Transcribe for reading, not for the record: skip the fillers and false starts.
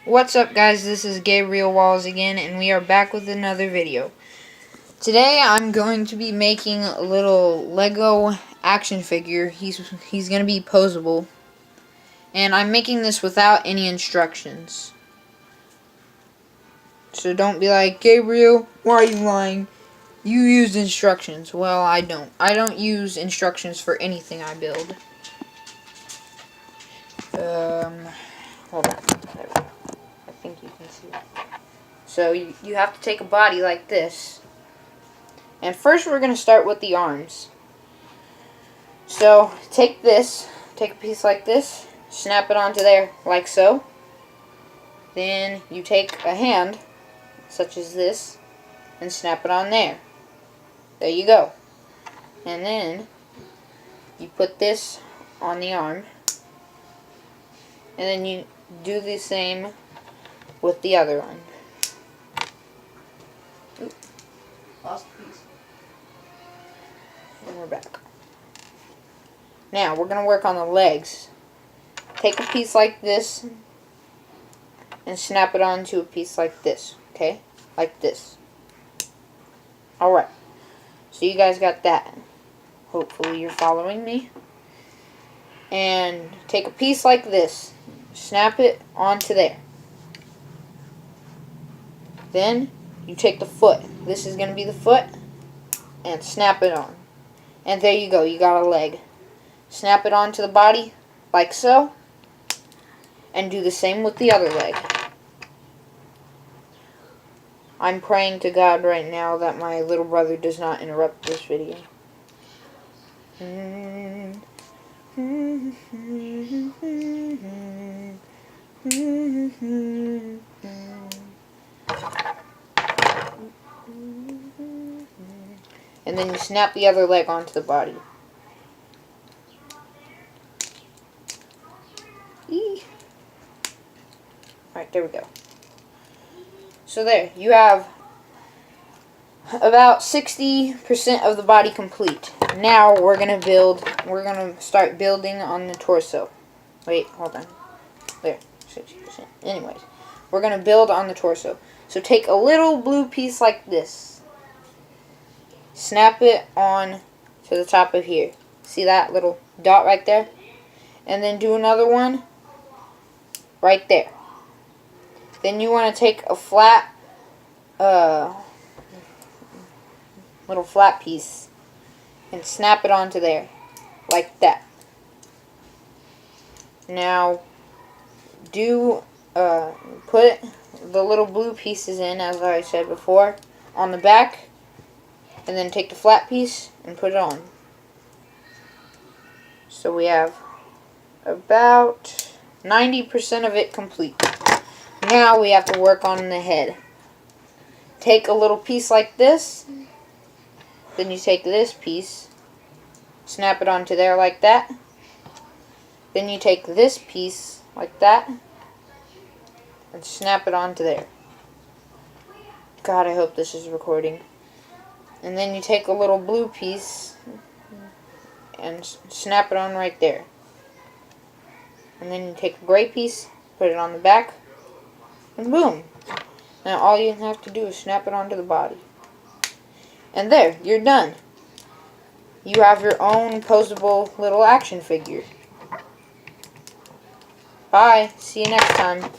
What's up, guys? This is Gabriel Walls again, and we are back with another video. Today I'm going to be making a little Lego action figure. He's going to be posable, and I'm making this without any instructions. So don't be like, Gabriel, why are you lying? You used instructions. Well, I don't. I don't use instructions for anything I build. Hold on. There we go. I think you can see it. So you have to take a body like this. And first we're going to start with the arms. So take a piece like this, snap it onto there like so. Then you take a hand, such as this, and snap it on there. There you go. And then you put this on the arm. And then you do the same with the other one. Oop. Lost a piece. And we're back. Now we're going to work on the legs. Take a piece like this and snap it onto a piece like this. Okay? Like this. Alright. So you guys got that. Hopefully you're following me. And take a piece like this. Snap it onto there. Then you take the foot. This is going to be the foot. And snap it on. And there you go. You got a leg. Snap it onto the body like so. And do the same with the other leg. I'm praying to God right now that my little brother does not interrupt this video. And then you snap the other leg onto the body. Alright, there we go. So there, you have about 60% of the body complete. Now we're gonna start building on the torso. Wait, hold on. There, 60%. Anyways, we're gonna build on the torso. So take a little blue piece like this. Snap it on to the top of here. See that little dot right there? And then do another one right there. Then you want to take a flat, little flat piece and snap it onto there, like that. Now, put the little blue pieces in, as I said before, on the back, and then take the flat piece and put it on. So we have about 90% of it complete. Now we have to work on the head. Take a little piece like this. Then you take this piece, snap it onto there like that. Then you take this piece like that and snap it onto there. God, I hope this is recording. And then you take a little blue piece and snap it on right there. And then you take a gray piece, put it on the back, and boom. Now all you have to do is snap it onto the body. And there, you're done. You have your own posable little action figure. Bye. See you next time.